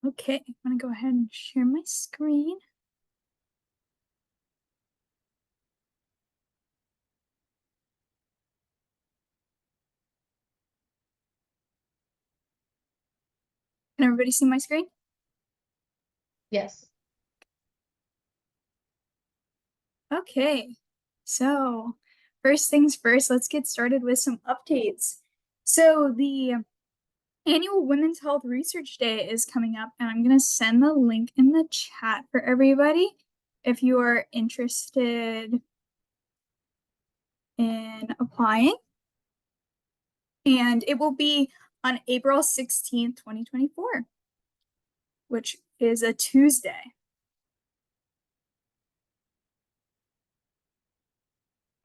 Okay, I'm gonna go ahead and share my screen. Can everybody see my screen? Yes. Okay, so first things first, let's get started with some updates. So the annual Women's Health Research Day is coming up, and I'm gonna send the link in the chat for everybody if you are interested in applying. And it will be on April 16th, 2024, which is a Tuesday.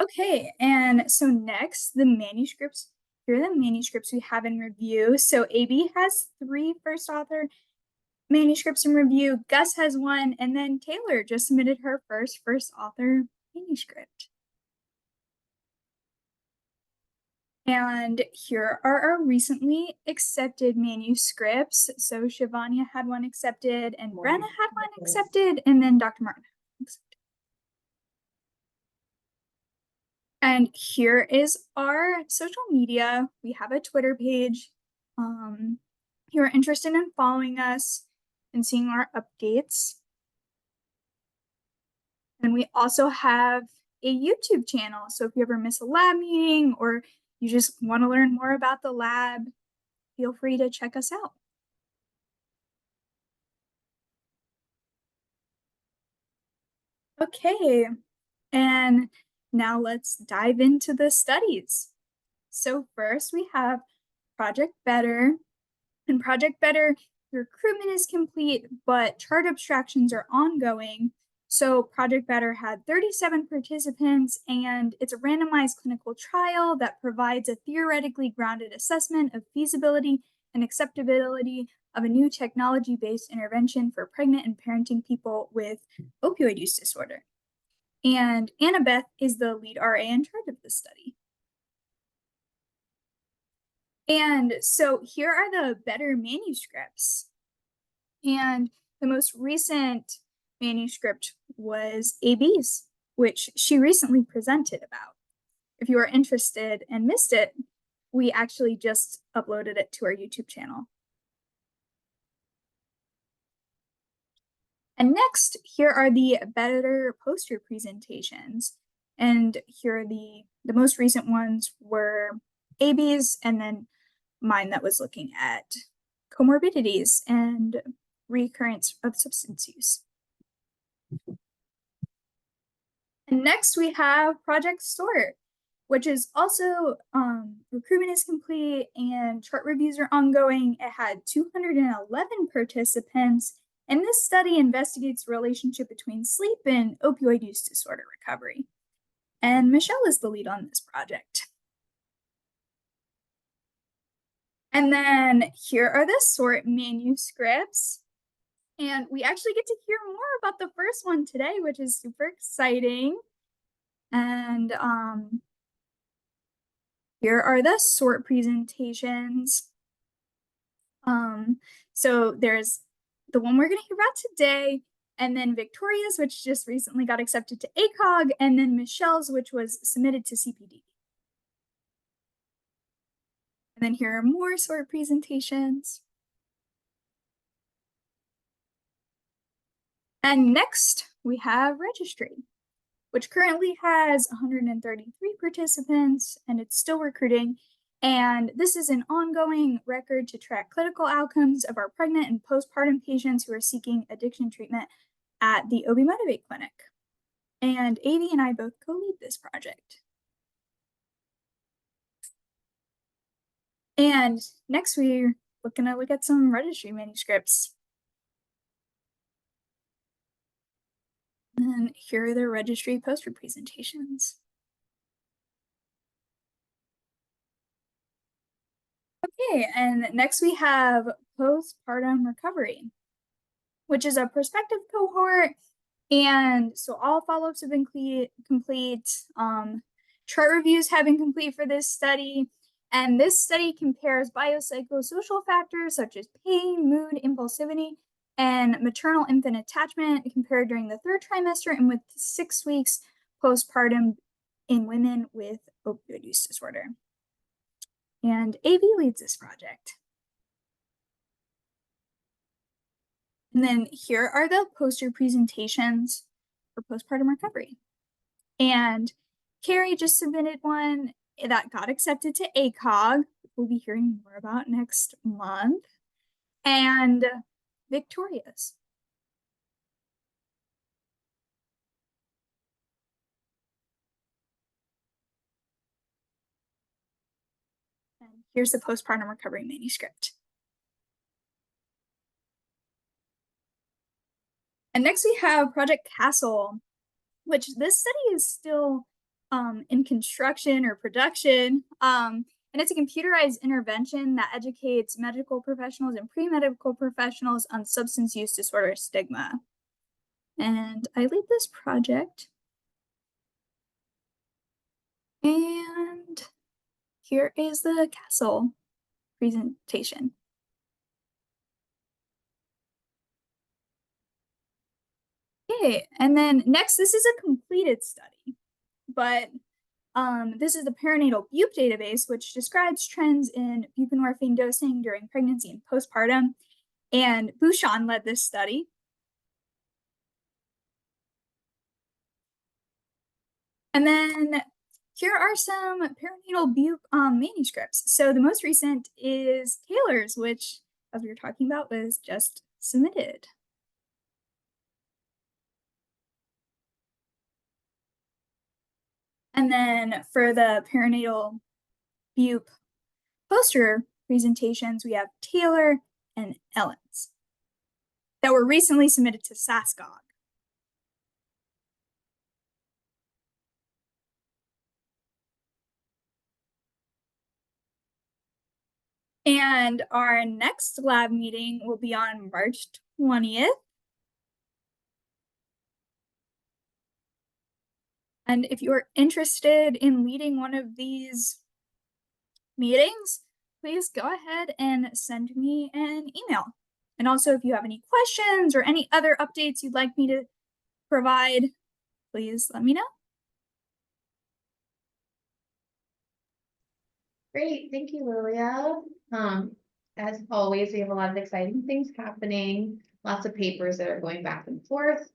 Okay, and so next, the manuscripts. Here are the manuscripts we have in review. So AB has 3 first author manuscripts in review, Gus has 1, and then Taylor just submitted her first author manuscript. And here are our recently accepted manuscripts. So Shivanya had 1 accepted, and Brenna had 1 accepted, and then Dr. Martin had 1 accepted. And here is our social media. We have a Twitter page. If you're interested in following us and seeing our updates. And we also have a YouTube channel. So if you ever miss a lab meeting or you just want to learn more about the lab, feel free to check us out. Okay, and now let's dive into the studies. So first we have Project Better. In Project Better, the recruitment is complete, but chart abstractions are ongoing. So Project Better had 37 participants, and it's a randomized clinical trial that provides a theoretically grounded assessment of feasibility and acceptability of a new technology-based intervention for pregnant and parenting people with opioid use disorder. And Annabeth is the lead RA in charge of this study. And so here are the better manuscripts. And the most recent manuscript was AB's, which she recently presented about. If you are interested and missed it, we actually just uploaded it to our YouTube channel. And next, here are the better poster presentations. And here are the most recent ones were AB's, and then mine that was looking at comorbidities and recurrence of substance use. And next we have Project SORT, which is also recruitment is complete and chart reviews are ongoing. It had 211 participants, and this study investigates the relationship between sleep and opioid use disorder recovery. And Michelle is the lead on this project. And then here are the SORT manuscripts. And we actually get to hear more about the first one today, which is super exciting. And here are the SORT presentations. So there's the one we're going to hear about today, and then Victoria's, which just recently got accepted to ACOG, and then Michelle's, which was submitted to CPD. And then here are more SORT presentations. And next, we have Registry, which currently has 133 participants, and it's still recruiting. And this is an ongoing record to track clinical outcomes of our pregnant and postpartum patients who are seeking addiction treatment at the OB Motivate Clinic. And Avi and I both co-lead this project. And next we're gonna look at some registry manuscripts. And here are the registry poster presentations. Okay, and next we have postpartum recovery, which is a prospective cohort. And so all follow-ups have been complete. Chart reviews have been complete for this study. And this study compares biopsychosocial factors such as pain, mood, impulsivity and maternal infant attachment compared during the 3rd trimester and with 6 weeks postpartum in women with opioid use disorder. And AV leads this project. And then here are the poster presentations for postpartum recovery. And Carrie just submitted one that got accepted to ACOG. We'll be hearing more about next month. And Victoria's. And here's the postpartum recovery manuscript. And next we have Project Castle, which this study is still in construction or production. And it's a computerized intervention that educates medical professionals and pre-medical professionals on substance use disorder stigma. And I lead this project. And here is the Castle presentation. Okay, and then next, this is a completed study, but this is the perinatal BUP database, which describes trends in buprenorphine dosing during pregnancy and postpartum, and Bouchon led this study. And then here are some perinatal BUP manuscripts. So the most recent is Taylor's, which, as we were talking about, was just submitted. And then for the perinatal BUP poster presentations, we have Taylor and Ellen's that were recently submitted to SASCOG. And our next lab meeting will be on March 20th. And if you're interested in leading one of these meetings, please go ahead and send me an email. And also, if you have any questions or any other updates you'd like me to provide, please let me know. Great, thank you, Lilia. As always, we have a lot of exciting things happening, lots of papers that are going back and forth.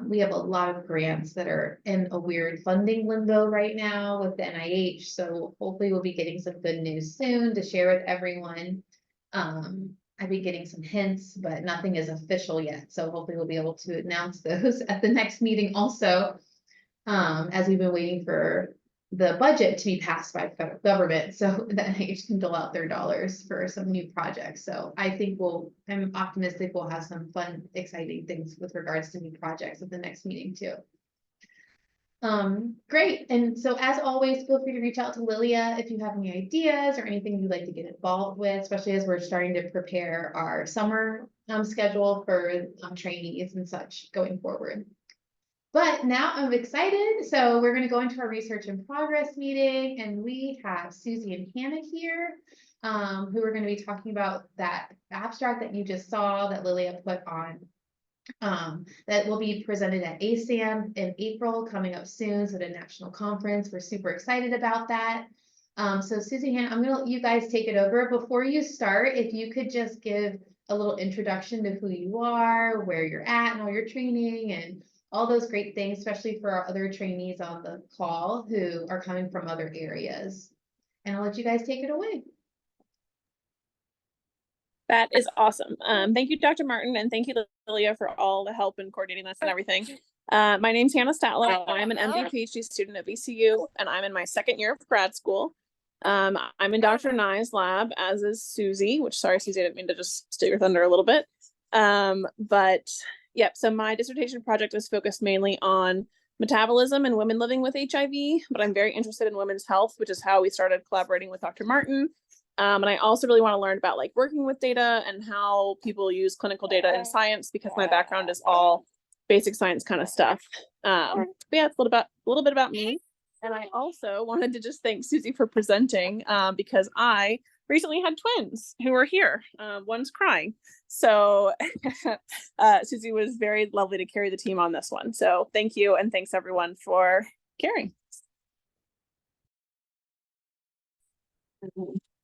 We have a lot of grants that are in a weird funding limbo right now with the NIH, so hopefully we'll be getting some good news soon to share with everyone. I've been getting some hints, but nothing is official yet, so hopefully we'll be able to announce those at the next meeting also, as we've been waiting for the budget to be passed by the federal government, so the NIH can dole out their dollars for some new projects. So I think I'm optimistic we'll have some fun, exciting things with regards to new projects at the next meeting too. Great. And so as always, feel free to reach out to Lilia if you have any ideas or anything you'd like to get involved with, especially as we're starting to prepare our summer schedule for trainees and such going forward. But now I'm excited. So we're going to go into our research in progress meeting, and we have Susie and Hannah here, who are going to be talking about that abstract that you just saw that Lilia put on, that will be presented at ASAM in April, coming up soon. So the national conference, we're super excited about that. So Susie, Hannah, I'm going to let you guys take it over. Before you start, if you could just give a little introduction to who you are, where you're at and all your training and all those great things, especially for our other trainees on the call who are coming from other areas. And I'll let you guys take it away. That is awesome. Thank you, Dr. Martin, and thank you, Lilia, for all the help in coordinating this and everything. My name's Hannah Stadler. I'm an MD PhD student at VCU, and I'm in my 2nd year of grad school. I'm in Dr. Nye's lab, as is Susie, which, sorry, Susie, I didn't mean to just steal your thunder a little bit. But yep, so my dissertation project is focused mainly on metabolism in women living with HIV, but I'm very interested in women's health, which is how we started collaborating with Dr. Martin. And I also really want to learn about like working with data and how people use clinical data in science, because my background is all basic science kind of stuff. But yeah, it's a little bit about me. And I also wanted to just thank Susie for presenting, because I recently had twins who are here. One's crying. So Susie was very lovely to carry the team on this one. So thank you, and thanks everyone for caring.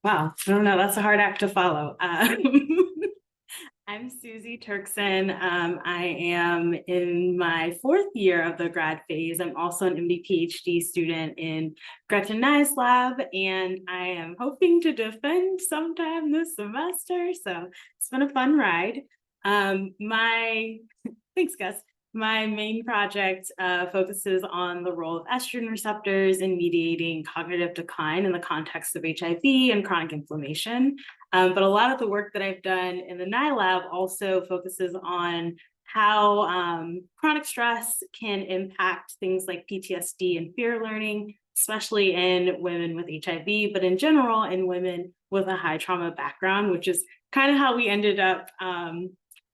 Wow, I don't know, that's a hard act to follow. I'm Susie Turkson. I am in my 4th year of the grad phase. I'm also an MD PhD student in Gretchen Nye's lab, and I am hoping to defend sometime this semester. So it's been a fun ride. Thanks, Gus. My main project focuses on the role of estrogen receptors in mediating cognitive decline in the context of HIV and chronic inflammation. But a lot of the work that I've done in the Nye lab also focuses on how chronic stress can impact things like PTSD and fear learning, especially in women with HIV, but in general in women with a high trauma background, which is kind of how we ended up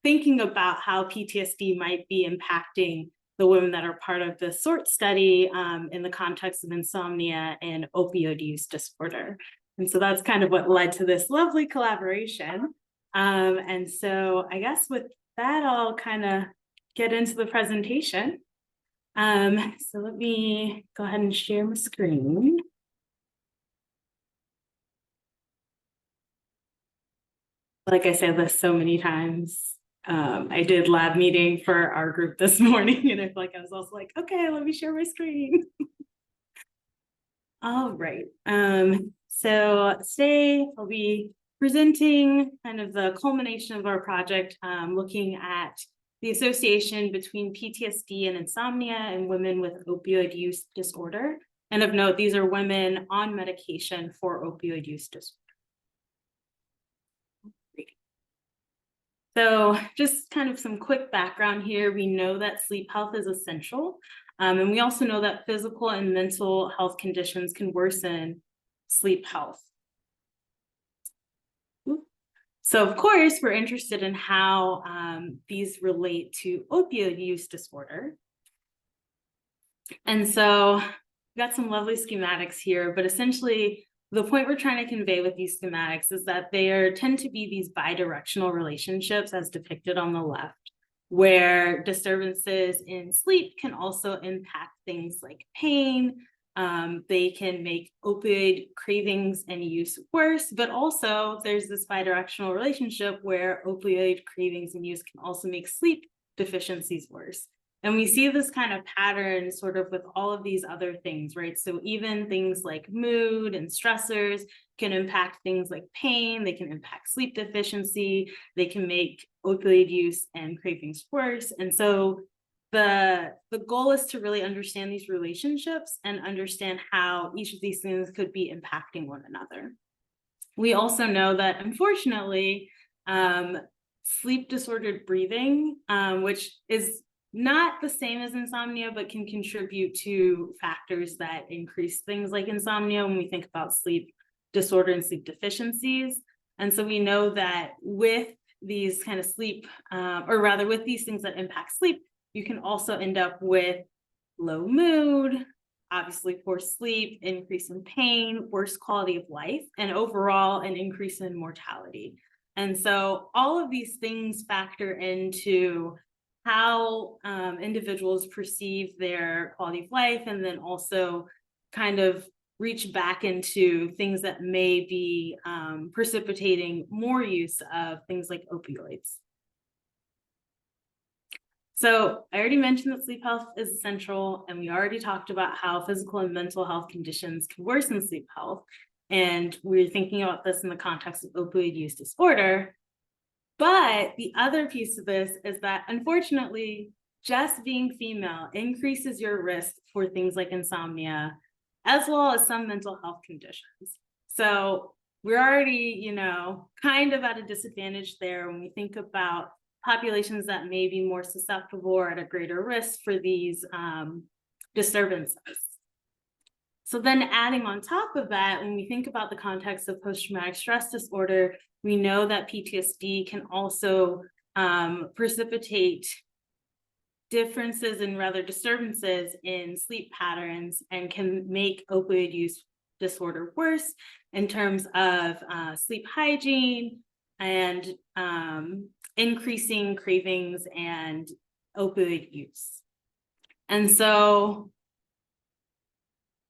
thinking about how PTSD might be impacting the women that are part of the SORT study in the context of insomnia and opioid use disorder. And so that's kind of what led to this lovely collaboration. And so I guess with that, I'll kind of get into the presentation. So let me go ahead and share my screen. Like I said this so many times, I did lab meeting for our group this morning, and I feel like I was also like, okay, let me share my screen. All right. So today I'll be presenting kind of the culmination of our project, looking at the association between PTSD and insomnia in women with opioid use disorder. And of note, these are women on medication for opioid use disorder. So just kind of some quick background here. We know that sleep health is essential. And we also know that physical and mental health conditions can worsen sleep health. So of course, we're interested in how these relate to opioid use disorder. And so we've got some lovely schematics here, but essentially the point we're trying to convey with these schematics is that they tend to be these bidirectional relationships as depicted on the left, where disturbances in sleep can also impact things like pain. They can make opioid cravings and use worse, but also there's this bidirectional relationship where opioid cravings and use can also make sleep deficiencies worse. And we see this kind of pattern sort of with all of these other things, right? So even things like mood and stressors can impact things like pain, they can impact sleep deficiency, they can make opioid use and cravings worse. And so the goal is to really understand these relationships and understand how each of these things could be impacting one another. We also know that, unfortunately, sleep disordered breathing, which is not the same as insomnia, but can contribute to factors that increase things like insomnia when we think about sleep disorder and sleep deficiencies. And so we know that with these kind of sleep, or rather with these things that impact sleep, you can also end up with low mood, obviously poor sleep, increase in pain, worse quality of life, and overall an increase in mortality. And so all of these things factor into how individuals perceive their quality of life, and then also kind of reach back into things that may be precipitating more use of things like opioids. So I already mentioned that sleep health is essential, and we already talked about how physical and mental health conditions can worsen sleep health. And we're thinking about this in the context of opioid use disorder. But the other piece of this is that, unfortunately, just being female increases your risk for things like insomnia, as well as some mental health conditions. So we're already, kind of at a disadvantage there when we think about populations that may be more susceptible or at a greater risk for these disturbances. So then adding on top of that, when we think about the context of post-traumatic stress disorder, we know that PTSD can also precipitate differences and rather disturbances in sleep patterns and can make opioid use disorder worse in terms of sleep hygiene and increasing cravings and opioid use. And so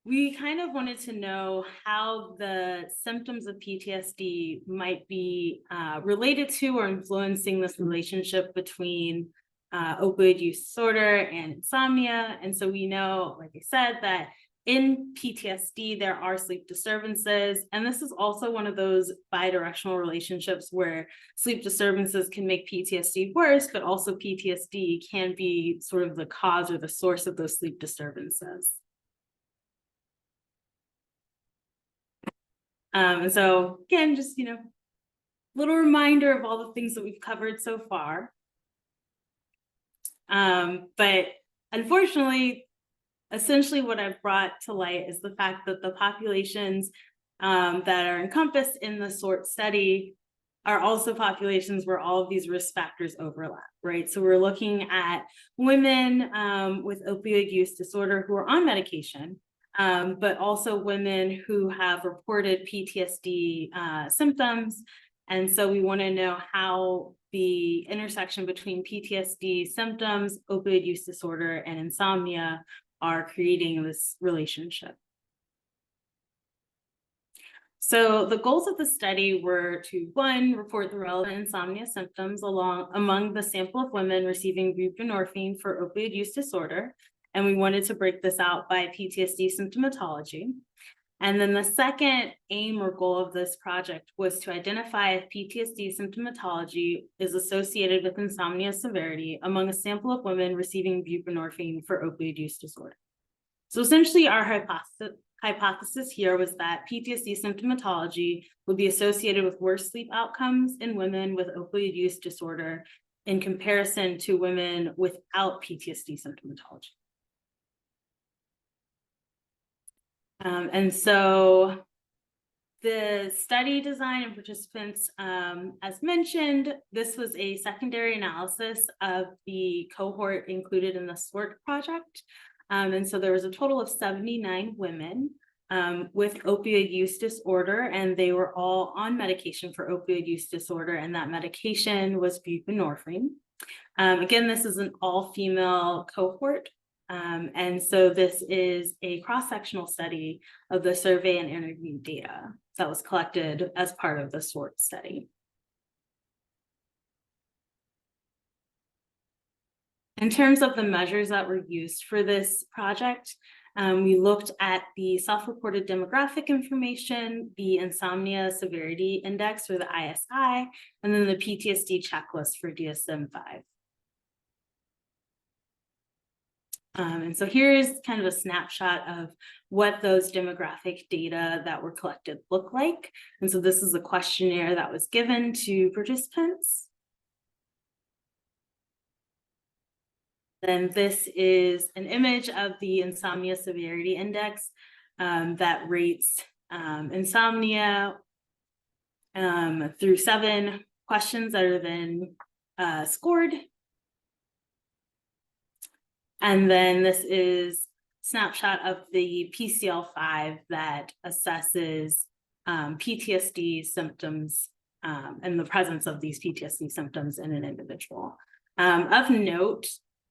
we kind of wanted to know how the symptoms of PTSD might be related to or influencing this relationship between opioid use disorder and insomnia. And so we know, like I said, that in PTSD, there are sleep disturbances. And this is also one of those bidirectional relationships where sleep disturbances can make PTSD worse, but also PTSD can be sort of the cause or the source of those sleep disturbances. And so again, just, little reminder of all the things that we've covered so far. But unfortunately, essentially what I've brought to light is the fact that the populations that are encompassed in the SORT study are also populations where all of these risk factors overlap, right? So we're looking at women with opioid use disorder who are on medication, but also women who have reported PTSD symptoms. And so we want to know how the intersection between PTSD symptoms, opioid use disorder, and insomnia are creating this relationship. So the goals of the study were to, one, report the relevant insomnia symptoms among the sample of women receiving buprenorphine for opioid use disorder. And we wanted to break this out by PTSD symptomatology. And then the second aim or goal of this project was to identify if PTSD symptomatology is associated with insomnia severity among a sample of women receiving buprenorphine for opioid use disorder. So essentially our hypothesis here was that PTSD symptomatology would be associated with worse sleep outcomes in women with opioid use disorder in comparison to women without PTSD symptomatology. And so the study design and participants, as mentioned, this was a secondary analysis of the cohort included in the SORT project. And so there was a total of 79 women with opioid use disorder, and they were all on medication for opioid use disorder, and that medication was buprenorphine. Again, this is an all-female cohort. And so this is a cross-sectional study of the survey and interview data that was collected as part of the SORT study. In terms of the measures that were used for this project, we looked at the self-reported demographic information, the Insomnia Severity Index, or the ISI, and then the PTSD checklist for DSM-5. And so here's kind of a snapshot of what those demographic data that were collected look like. And so this is a questionnaire that was given to participants. Then this is an image of the Insomnia Severity Index that rates insomnia through 7 questions that are then scored. And then this is a snapshot of the PCL-5 that assesses PTSD symptoms and the presence of these PTSD symptoms in an individual. Of note,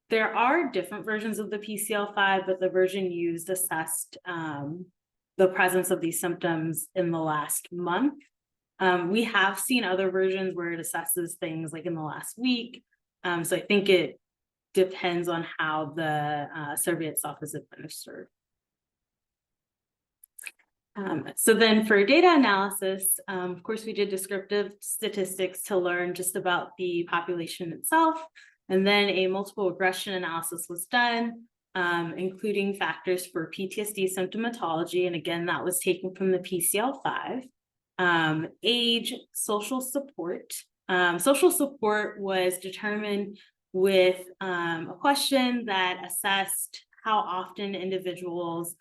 there are different versions of the PCL-5, but the version used assessed the presence of these symptoms in the last month. We have seen other versions where it assesses things like in the last week. So I think it depends on how the survey itself is administered. So then for data analysis, of course, we did descriptive statistics to learn just about the population itself. And then a multiple regression analysis was done, including factors for PTSD symptomatology. And again, that was taken from the PCL-5. Age, social support. Social support was determined with a question that assessed how often individuals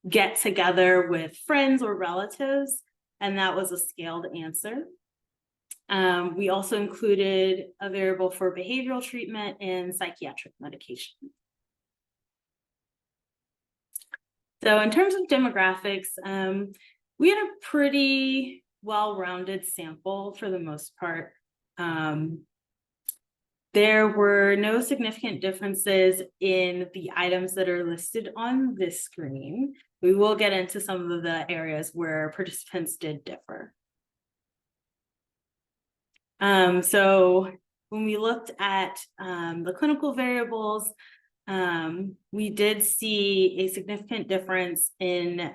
get together with friends or relatives, and that was a scaled answer. We also included a variable for behavioral treatment and psychiatric medication. So in terms of demographics, we had a pretty well-rounded sample for the most part. There were no significant differences in the items that are listed on this screen. We will get into some of the areas where participants did differ. So when we looked at the clinical variables, we did see a significant difference in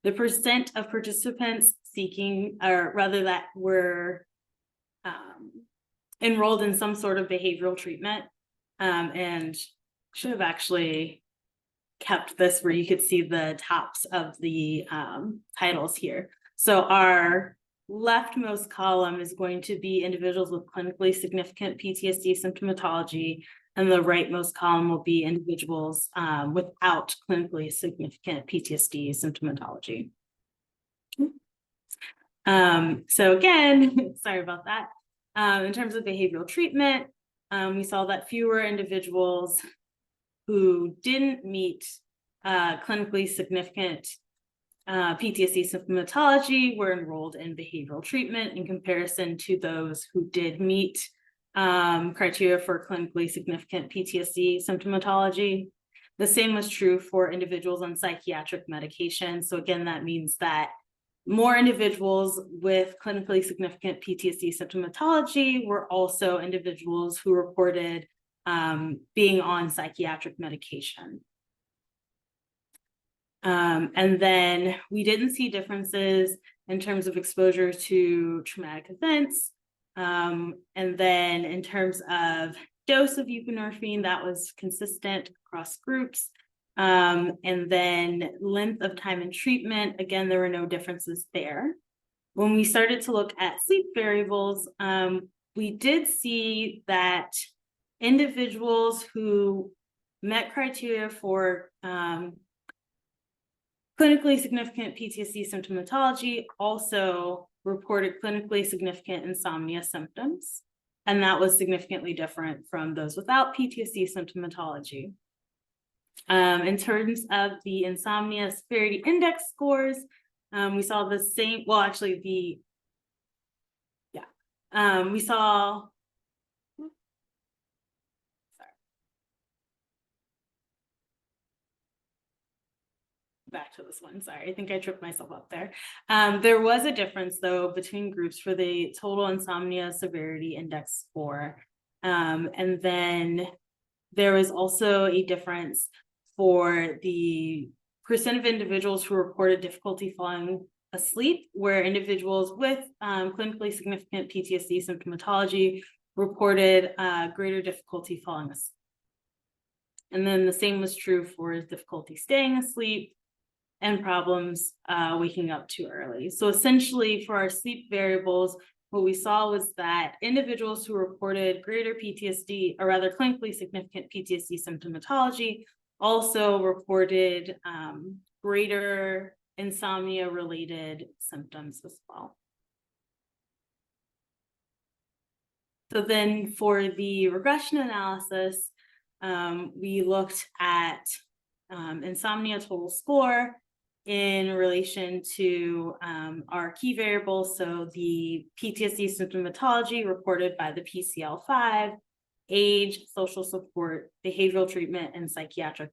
the percent of participants seeking, or rather that were enrolled in some sort of behavioral treatment, and should have actually kept this where you could see the tops of the titles here. So our leftmost column is going to be individuals with clinically significant PTSD symptomatology, and the rightmost column will be individuals without clinically significant PTSD symptomatology. So again, sorry about that. In terms of behavioral treatment, we saw that fewer individuals who didn't meet clinically significant PTSD symptomatology were enrolled in behavioral treatment in comparison to those who did meet criteria for clinically significant PTSD symptomatology. The same was true for individuals on psychiatric medication. So again, that means that more individuals with clinically significant PTSD symptomatology were also individuals who reported being on psychiatric medication. And then we didn't see differences in terms of exposure to traumatic events. And then in terms of dose of buprenorphine, that was consistent across groups. And then length of time in treatment, again, there were no differences there. When we started to look at sleep variables, we did see that individuals who met criteria for clinically significant PTSD symptomatology also reported clinically significant insomnia symptoms, and that was significantly different from those without PTSD symptomatology. In terms of the insomnia severity index scores, we saw the same, well, actually we saw, back to this one, sorry, I think I tripped myself up there. There was a difference though between groups for the total insomnia severity index score. And then there was also a difference for the percent of individuals who reported difficulty falling asleep, where individuals with clinically significant PTSD symptomatology reported greater difficulty falling asleep. And then the same was true for difficulty staying asleep and problems waking up too early. So essentially for our sleep variables, what we saw was that individuals who reported greater PTSD, or rather clinically significant PTSD symptomatology, also reported greater insomnia-related symptoms as well. So then for the regression analysis, we looked at insomnia total score in relation to our key variables. So the PTSD symptomatology reported by the PCL5, age, social support, behavioral treatment, and psychiatric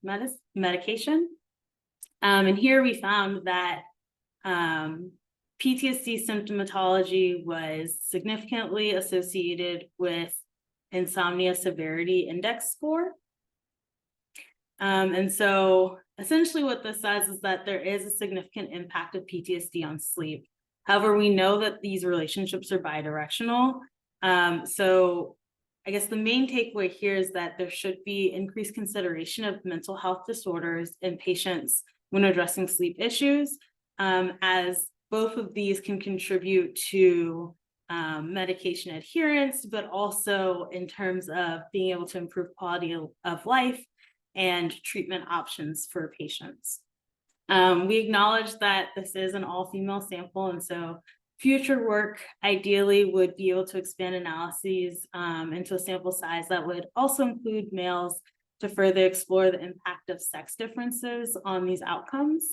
medication. And here we found that PTSD symptomatology was significantly associated with insomnia severity index score. And so essentially what this says is that there is a significant impact of PTSD on sleep. However, we know that these relationships are bidirectional. So I guess the main takeaway here is that there should be increased consideration of mental health disorders in patients when addressing sleep issues, as both of these can contribute to medication adherence, but also in terms of being able to improve quality of life and treatment options for patients. We acknowledge that this is an all-female sample, and so future work ideally would be able to expand analyses into a sample size that would also include males to further explore the impact of sex differences on these outcomes.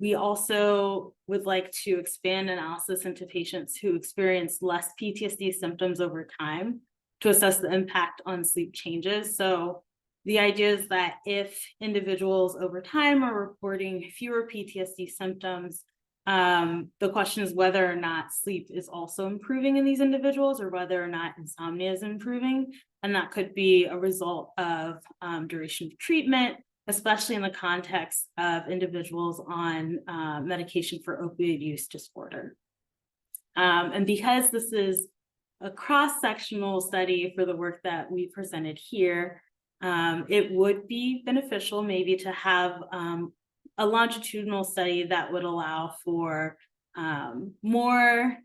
We also would like to expand analysis into patients who experience less PTSD symptoms over time to assess the impact on sleep changes. So the idea is that if individuals over time are reporting fewer PTSD symptoms, the question is whether or not sleep is also improving in these individuals or whether or not insomnia is improving. And that could be a result of duration of treatment, especially in the context of individuals on medication for opioid use disorder. And because this is a cross-sectional study for the work that we presented here, it would be beneficial maybe to have a longitudinal study that would allow for more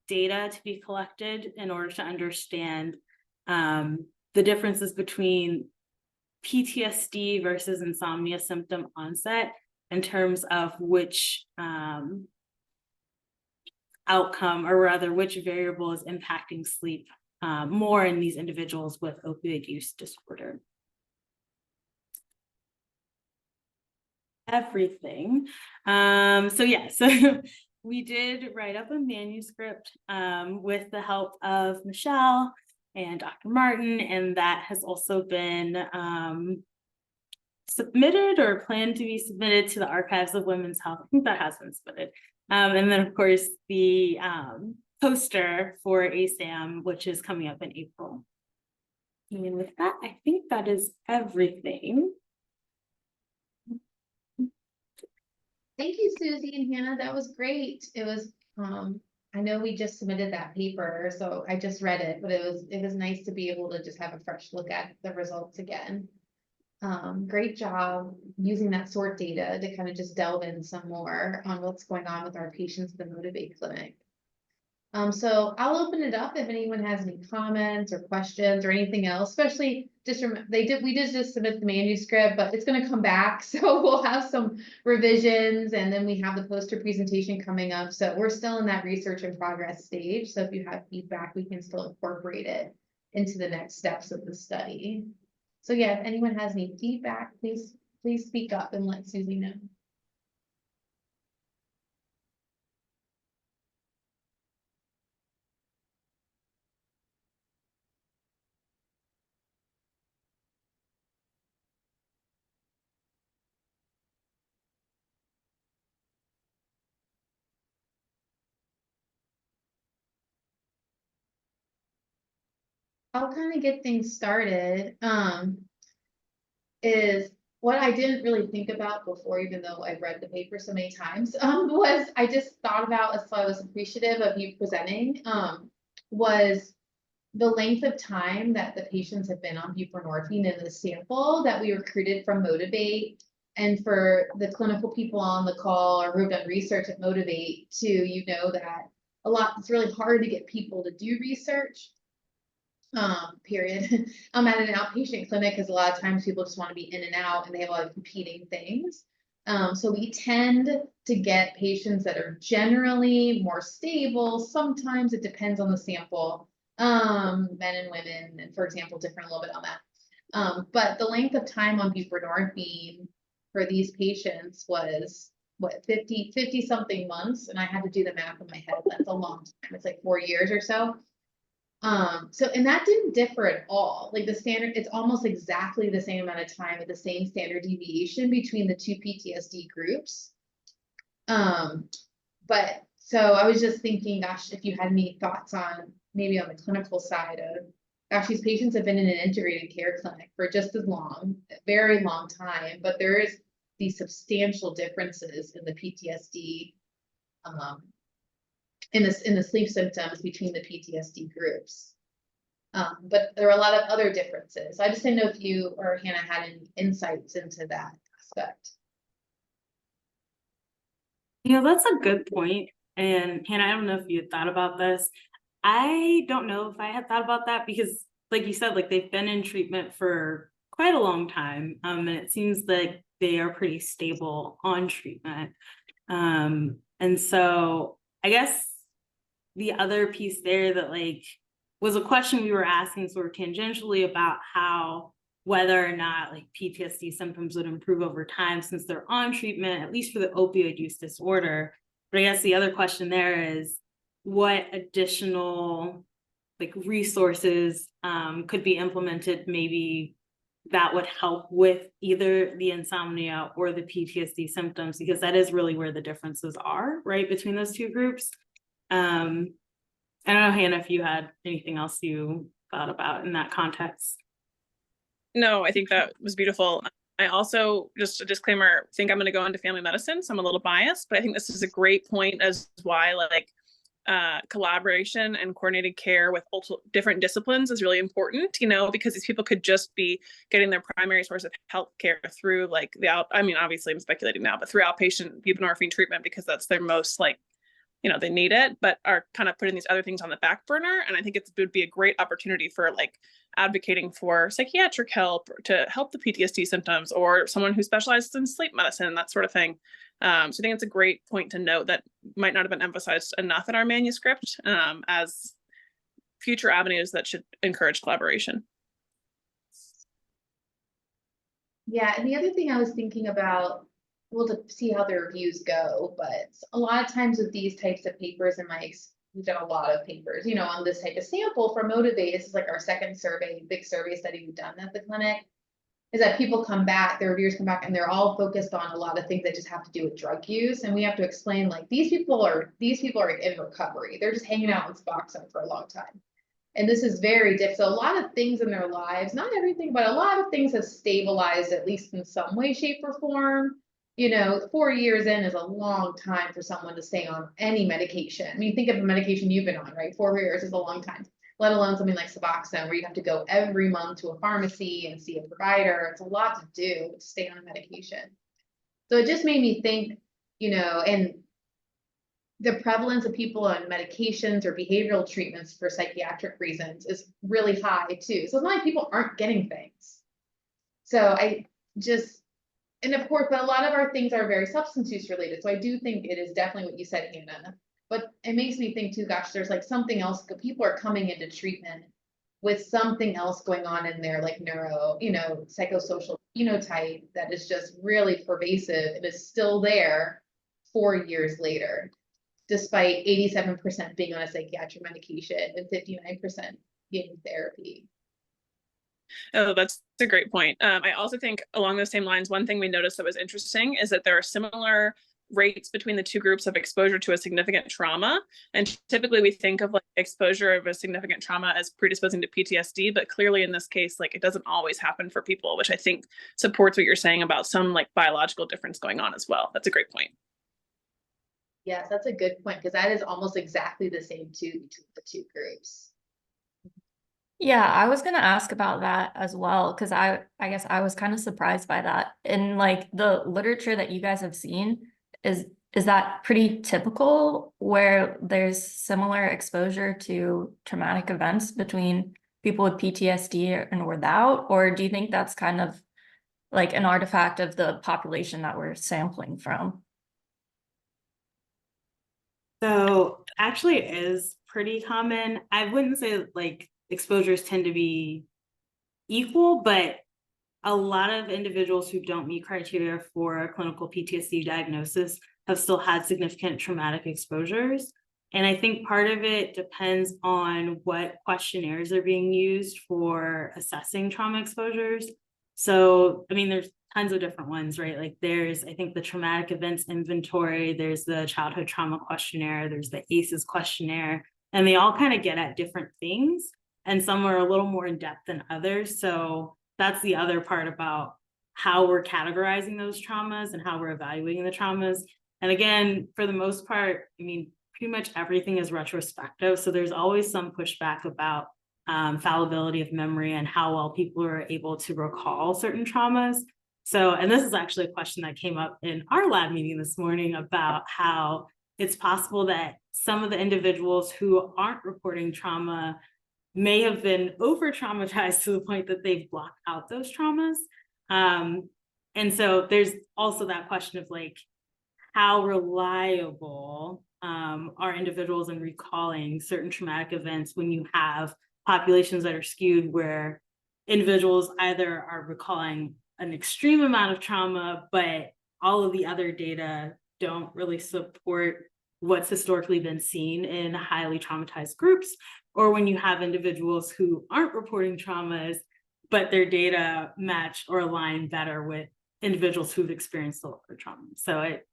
data to be collected in order to understand the differences between PTSD versus insomnia symptom onset in terms of which outcome, or rather which variable is impacting sleep more in these individuals with opioid use disorder. Everything. So we did write up a manuscript with the help of Michelle and Dr. Martin, and that has also been submitted or planned to be submitted to the Archives of Women's Health. I think that has been submitted. And then of course the poster for ASAM, which is coming up in April. And with that, I think that is everything. Thank you, Susie and Hannah. That was great. It was, I know we just submitted that paper, so I just read it, but it was nice to be able to just have a fresh look at the results again. Great job using that sort data to kind of just delve in some more on what's going on with our patients in the Motivate Clinic. So I'll open it up if anyone has any comments or questions or anything else, especially just remember, we did just submit the manuscript, but it's going to come back. So we'll have some revisions, and then we have the poster presentation coming up. So we're still in that research and progress stage. So if you have feedback, we can still incorporate it into the next steps of the study. So yeah, if anyone has any feedback, please speak up and let Susie know. I'll kind of get things started. Is what I didn't really think about before, even though I've read the paper so many times, was I just thought about, so I was appreciative of you presenting, was the length of time that the patients have been on buprenorphine in the sample that we recruited from Motivate. And for the clinical people on the call or who've done research at Motivate too, you know that it's really hard to get people to do research. Period. I'm at an outpatient clinic because a lot of times people just want to be in and out and they have a lot of competing things. So we tend to get patients that are generally more stable. Sometimes it depends on the sample, men and women, and for example, different a little bit on that. But the length of time on buprenorphine for these patients was what, 50 something months. And I had to do the math in my head. That's a long time. It's like 4 years or so. And that didn't differ at all. Like the standard, it's almost exactly the same amount of time with the same standard deviation between the two PTSD groups. But so I was just thinking, gosh, if you had any thoughts on maybe on the clinical side of, gosh, these patients have been in an integrated care clinic for just as long, a very long time, but there is these substantial differences in the PTSD, in the sleep symptoms between the PTSD groups. But there are a lot of other differences. I just didn't know if you or Hannah had any insights into that aspect. Yeah, that's a good point. And Hannah, I don't know if you had thought about this. I don't know if I had thought about that because, like you said, like they've been in treatment for quite a long time. And it seems like they are pretty stable on treatment. And so I guess the other piece there that like was a question we were asking sort of tangentially about how whether or not like PTSD symptoms would improve over time since they're on treatment, at least for the opioid use disorder. But I guess the other question there is what additional like resources could be implemented maybe that would help with either the insomnia or the PTSD symptoms, because that is really where the differences are, right, between those two groups. I don't know, Hannah, if you had anything else you thought about in that context. No, I think that was beautiful. I also, just a disclaimer, think I'm going to go into family medicine, so I'm a little biased, but I think this is a great point as why like collaboration and coordinated care with different disciplines is really important, you know, because these people could just be getting their primary source of healthcare through like I mean, obviously I'm speculating now, but through outpatient buprenorphine treatment because that's their most like, you know, they need it, but are kind of putting these other things on the back burner. And I think it would be a great opportunity for like advocating for psychiatric help to help the PTSD symptoms, or someone who specializes in sleep medicine, that sort of thing. So I think it's a great point to note that might not have been emphasized enough in our manuscript as future avenues that should encourage collaboration. Yeah, and the other thing I was thinking about, well, to see how the reviews go, but a lot of times with these types of papers, we've done a lot of papers, you know, on this type of sample for Motivate. This is like our second survey, big survey study we've done at the clinic, is that people come back, their reviewers come back, and they're all focused on a lot of things that just have to do with drug use. And we have to explain, like, these people are in recovery. They're just hanging out in Suboxone for a long time. And this is very difficult. So a lot of things in their lives, not everything, but a lot of things have stabilized, at least in some way, shape, or form. You know, 4 years in is a long time for someone to stay on any medication. I mean, think of the medication you've been on, right? 4 years is a long time, let alone something like Suboxone, where you have to go every month to a pharmacy and see a provider. It's a lot to do to stay on a medication. So it just made me think, you know, and the prevalence of people on medications or behavioral treatments for psychiatric reasons is really high too. So it's not like people aren't getting things. So and of course, but a lot of our things are very substance use related. So I do think it is definitely what you said, Hannah. But it makes me think too, gosh, there's like something else. People are coming into treatment with something else going on in their like neuro, you know, psychosocial phenotype that is just really pervasive and is still there 4 years later, despite 87% being on a psychiatric medication and 59% getting therapy. Oh, that's a great point. I also think along those same lines, one thing we noticed that was interesting is that there are similar rates between the two groups of exposure to a significant trauma. And typically we think of like exposure of a significant trauma as predisposing to PTSD, but clearly in this case, like it doesn't always happen for people, which I think supports what you're saying about some like biological difference going on as well. That's a great point. Yes, that's a good point, because that is almost exactly the same too between the two groups. Yeah, I was gonna ask about that as well, because I guess I was kind of surprised by that. In like the literature that you guys have seen, is that pretty typical where there's similar exposure to traumatic events between people with PTSD and without? Or do you think that's kind of like an artifact of the population that we're sampling from? So actually it is pretty common. I wouldn't say like exposures tend to be equal, but a lot of individuals who don't meet criteria for a clinical PTSD diagnosis have still had significant traumatic exposures. And I think part of it depends on what questionnaires are being used for assessing trauma exposures. So, I mean, there's tons of different ones, right? Like there's, I think, the traumatic events inventory, there's the childhood trauma questionnaire, there's the ACEs questionnaire, and they all kind of get at different things. And some are a little more in depth than others. So that's the other part about how we're categorizing those traumas and how we're evaluating the traumas. And again, for the most part, I mean, pretty much everything is retrospective. So there's always some pushback about fallibility of memory and how well people are able to recall certain traumas. So, and this is actually a question that came up in our lab meeting this morning about how it's possible that some of the individuals who aren't reporting trauma may have been over traumatized to the point that they've blocked out those traumas. And so there's also that question of like, how reliable are individuals in recalling certain traumatic events when you have populations that are skewed where individuals either are recalling an extreme amount of trauma, but all of the other data don't really support what's historically been seen in highly traumatized groups, or when you have individuals who aren't reporting traumas, but their data match or align better with individuals who've experienced the lower trauma. So it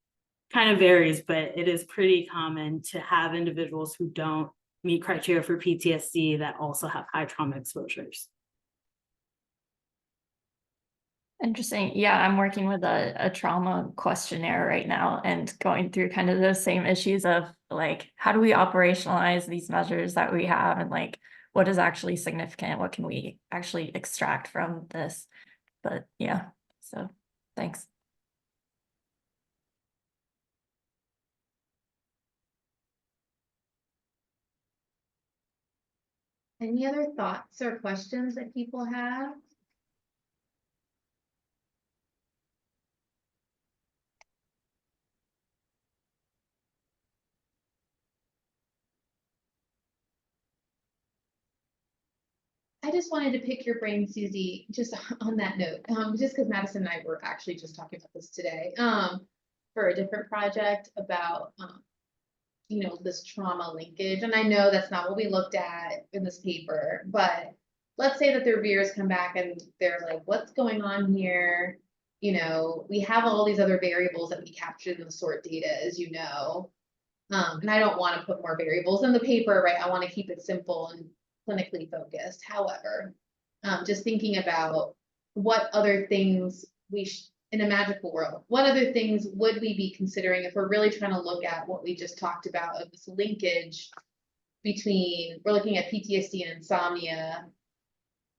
kind of varies, but it is pretty common to have individuals who don't meet criteria for PTSD that also have high trauma exposures. Interesting. Yeah, I'm working with a trauma questionnaire right now and going through kind of those same issues of like, how do we operationalize these measures that we have, and like, what is actually significant? What can we actually extract from this? But yeah, so thanks. Any other thoughts or questions that people have? I just wanted to pick your brain, Susie, just on that note, just because Madison and I were actually just talking about this today, for a different project about, you know, this trauma linkage. And I know that's not what we looked at in this paper, but let's say that their reviewers come back and they're like, what's going on here? You know, we have all these other variables that we captured in the sort data, as you know. And I don't want to put more variables in the paper, right? I want to keep it simple and clinically focused. However, just thinking about what other things in a magical world, what other things would we be considering if we're really trying to look at what we just talked about of this linkage between, we're looking at PTSD and insomnia.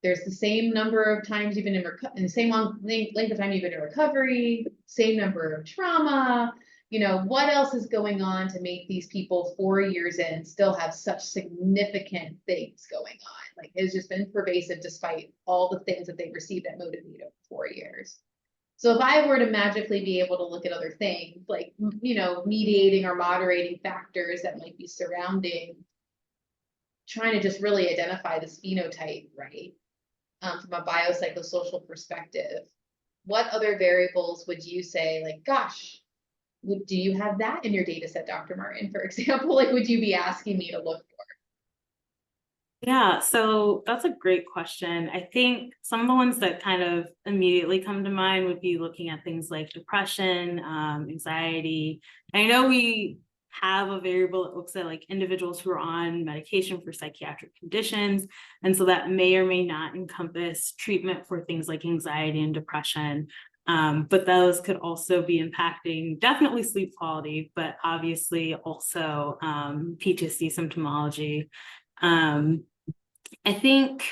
There's the same number of times you've been in the same length of time you've been in recovery, same number of trauma. You know, what else is going on to make these people 4 years in still have such significant things going on? Like, it's just been pervasive despite all the things that they've received that motivated over 4 years. So if I were to magically be able to look at other things, like, you know, mediating or moderating factors that might be surrounding, trying to just really identify this phenotype, right? From a biopsychosocial perspective, what other variables would you say, like, gosh, do you have that in your data set, Dr. Martin, for example? Like, would you be asking me to look for? Yeah, so that's a great question. I think some of the ones that kind of immediately come to mind would be looking at things like depression, anxiety. I know we have a variable that looks at like individuals who are on medication for psychiatric conditions. And so that may or may not encompass treatment for things like anxiety and depression. But those could also be impacting definitely sleep quality, but obviously also PTSD symptomology. I think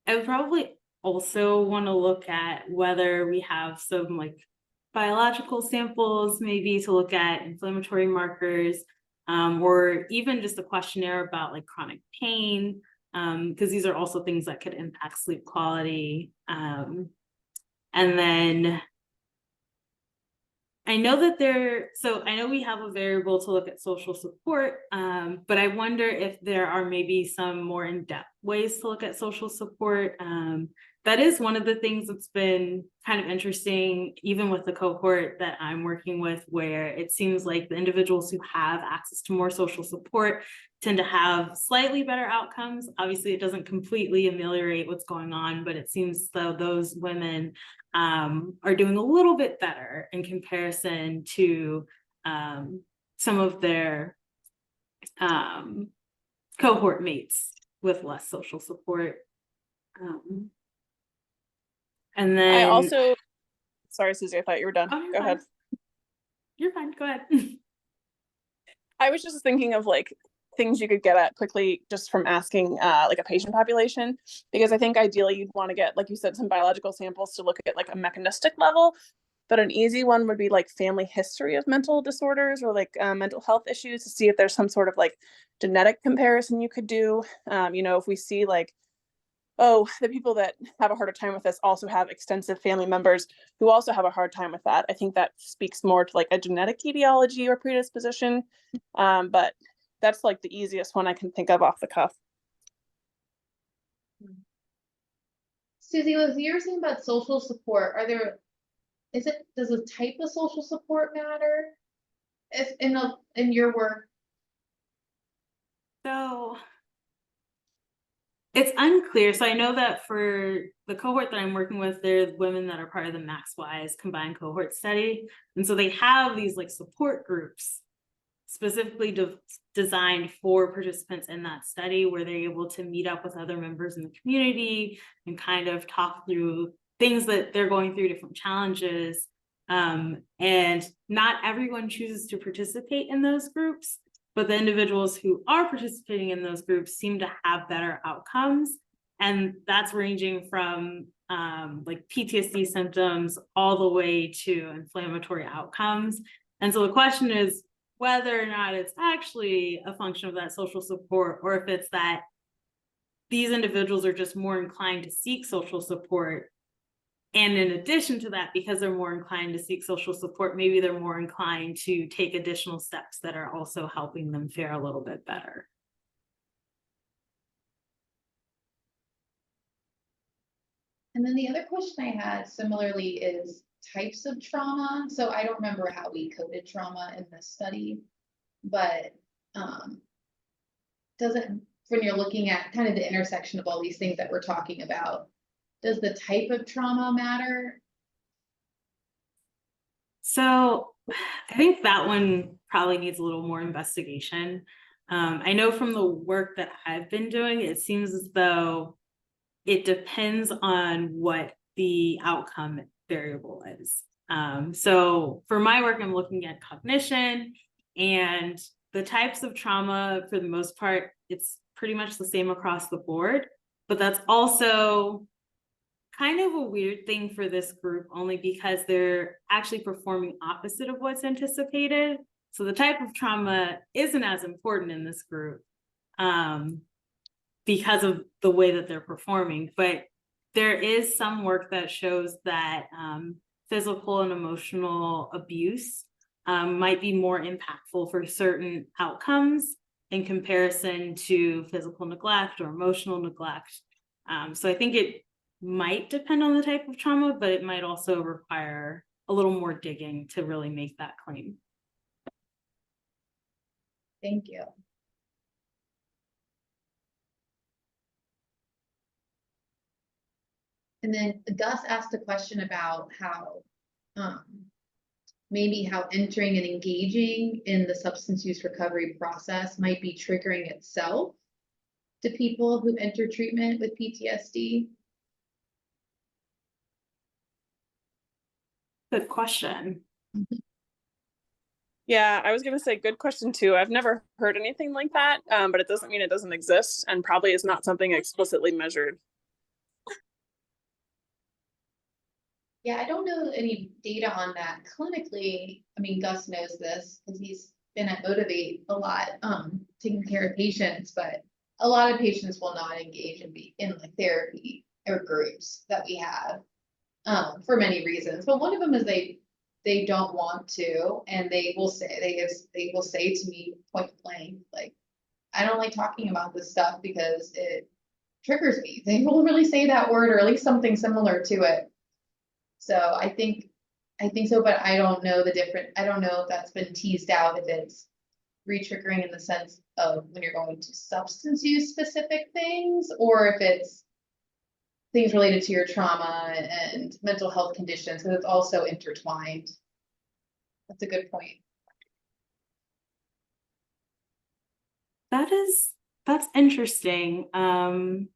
I would probably also want to look at whether we have some like biological samples, maybe to look at inflammatory markers, or even just a questionnaire about like chronic pain, because these are also things that could impact sleep quality. And then I know that I know we have a variable to look at social support, but I wonder if there are maybe some more in-depth ways to look at social support. That is one of the things that's been kind of interesting, even with the cohort that I'm working with, where it seems like the individuals who have access to more social support tend to have slightly better outcomes. Obviously, it doesn't completely ameliorate what's going on, but it seems though those women are doing a little bit better in comparison to some of their cohort mates with less social support. And then I also, sorry, Susie, I thought you were done. Oh, Go ahead. You're fine, go ahead. I was just thinking of like things you could get at quickly just from asking like a patient population, because I think ideally you'd want to get, like you said, some biological samples to look at like a mechanistic level, but an easy one would be like family history of mental disorders or like mental health issues to see if there's some sort of like genetic comparison you could do. You know, if we see like, oh, the people that have a harder time with this also have extensive family members who also have a hard time with that. I think that speaks more to like a genetic etiology or predisposition. But that's like the easiest one I can think of off the cuff. Susie, was you were saying about social support, does the type of social support matter? If in your work? So it's unclear. So I know that for the cohort that I'm working with, there's women that are part of the MaxWise combined cohort study. And so they have these like support groups specifically designed for participants in that study, where they're able to meet up with other members in the community and kind of talk through things that they're going through, different challenges. And not everyone chooses to participate in those groups, but the individuals who are participating in those groups seem to have better outcomes. And that's ranging from like PTSD symptoms all the way to inflammatory outcomes. And so the question is whether or not it's actually a function of that social support, or if it's that these individuals are just more inclined to seek social support. And in addition to that, because they're more inclined to seek social support, maybe they're more inclined to take additional steps that are also helping them fare a little bit better. And then the other question I had similarly is types of trauma. So I don't remember how we coded trauma in this study, but when you're looking at kind of the intersection of all these things that we're talking about, does the type of trauma matter? So I think that one probably needs a little more investigation. I know from the work that I've been doing, it seems as though it depends on what the outcome variable is. So for my work, I'm looking at cognition, and the types of trauma, for the most part, it's pretty much the same across the board, but that's also kind of a weird thing for this group, only because they're actually performing opposite of what's anticipated. So the type of trauma isn't as important in this group because of the way that they're performing. But there is some work that shows that physical and emotional abuse might be more impactful for certain outcomes in comparison to physical neglect or emotional neglect. So I think it might depend on the type of trauma, but it might also require a little more digging to really make that claim. Thank you. And then Gus asked a question about how maybe how entering and engaging in the substance use recovery process might be triggering itself to people who enter treatment with PTSD. Good question. Yeah, I was going to say good question too. I've never heard anything like that, but it doesn't mean it doesn't exist, and probably is not something explicitly measured. Yeah, I don't know any data on that clinically. I mean, Gus knows this because he's been at Motivate a lot, taking care of patients, but a lot of patients will not engage in like therapy or groups that we have for many reasons. But one of them is they don't want to, and they will say to me point blank, like, I don't like talking about this stuff because it triggers me. They will really say that word, or at least something similar to it. So I think so, but I don't know I don't know if that's been teased out, if it's re-triggering in the sense of when you're going to substance use specific things, or if it's things related to your trauma and mental health conditions, because it's also intertwined. That's a good point. That's interesting. And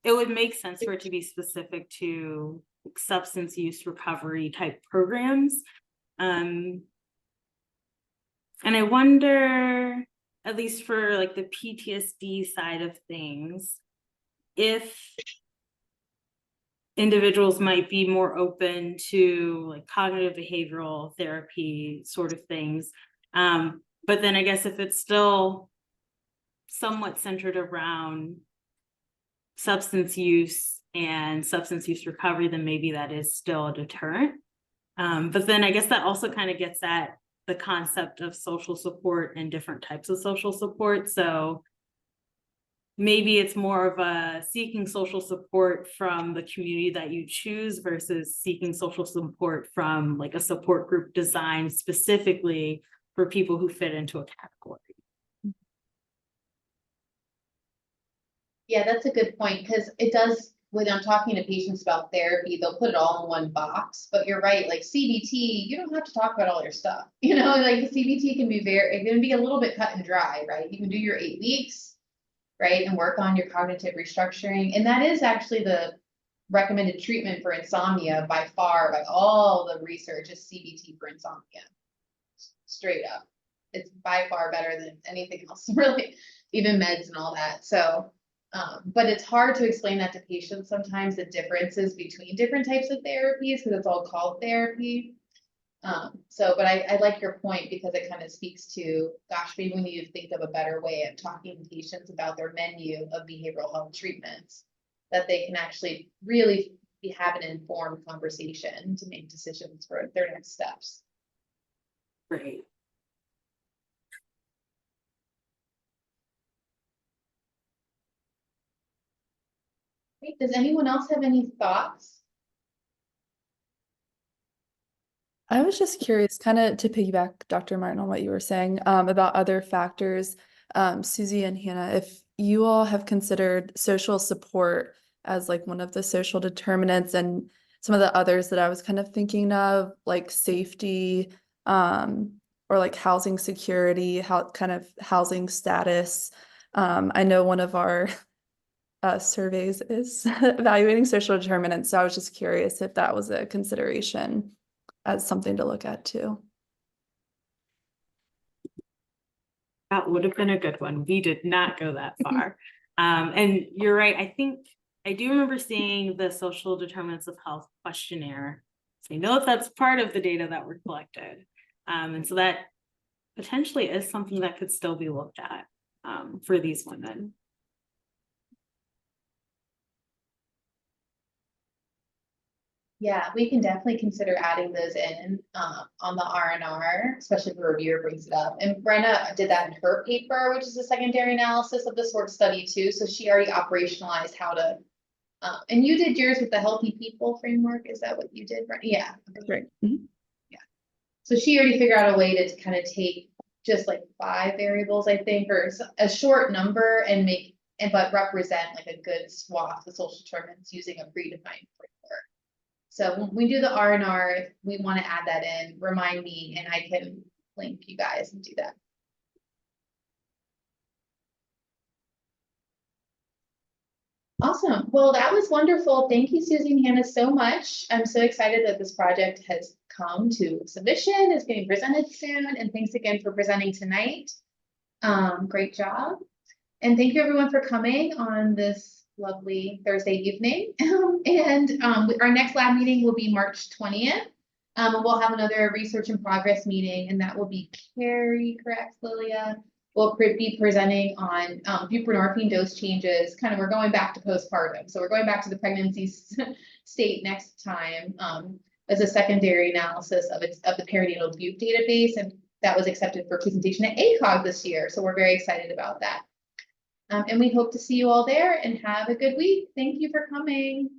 it would make sense for it to be specific to substance use recovery type programs. And I wonder, at least for like the PTSD side of things, if individuals might be more open to like cognitive behavioral therapy sort of things. But then I guess if it's still somewhat centered around substance use and substance use recovery, then maybe that is still a deterrent. But then I guess that also kind of gets at the concept of social support and different types of social support. So maybe it's more of a seeking social support from the community that you choose versus seeking social support from like a support group designed specifically for people who fit into a category. Yeah, that's a good point, because it does, when I'm talking to patients about therapy, they'll put it all in one box, but you're right, like CBT, you don't have to talk about all your stuff. You know, like CBT can be it can be a little bit cut and dry, right? You can do your 8 weeks, right, and work on your cognitive restructuring. And that is actually the recommended treatment for insomnia by far, by all the research, is CBT for insomnia. Straight up. It's by far better than anything else, really, even meds and all that. So, but it's hard to explain that to patients sometimes, the differences between different types of therapies, because it's all called therapy. But I like your point, because it kind of speaks to, gosh, maybe we need to think of a better way of talking to patients about their menu of behavioral health treatments, that they can actually really have an informed conversation to make decisions for their next steps. Right. Great. Does anyone else have any thoughts? I was just curious, kind of to piggyback, Dr. Martin, on what you were saying about other factors. Susie and Hannah, if you all have considered social support as like one of the social determinants, and some of the others that I was kind of thinking of, like safety, or like housing security, how kind of housing status. I know one of our surveys is evaluating social determinants, so I was just curious if that was a consideration as something to look at too. That would have been a good one. We did not go that far. And you're right. I think I do remember seeing the social determinants of health questionnaire. So I know that that's part of the data that were collected. And so that potentially is something that could still be looked at for these women. Yeah, we can definitely consider adding those in on the R&R, especially if the reviewer brings it up. And Brenna did that in her paper, which is a secondary analysis of the SWOT study too. So she already operationalized how to, and you did yours with the healthy people framework. Is that what you did, Brenna? Yeah. Right. Mm-hmm. Yeah. So she already figured out a way to kind of take just like 5 variables, I think, or a short number, and but represent like a good swath of social determinants using a predefined framework. So when we do the R&R, if we want to add that in, remind me and I can link you guys and do that. Awesome. Well, that was wonderful. Thank you, Susie and Hannah, so much. I'm so excited that this project has come to submission, it's getting presented soon, and thanks again for presenting tonight. Great job. And thank you everyone for coming on this lovely Thursday evening. Our next lab meeting will be March 20th. We'll have another research in progress meeting, and that will be Carrie, correct, Lilia? We'll be presenting on buprenorphine dose changes. Kind of, we're going back to postpartum. So we're going back to the pregnancy state next time as a secondary analysis of the perinatal bup database. And that was accepted for presentation at ACOG this year. So we're very excited about that. And we hope to see you all there, and have a good week. Thank you for coming.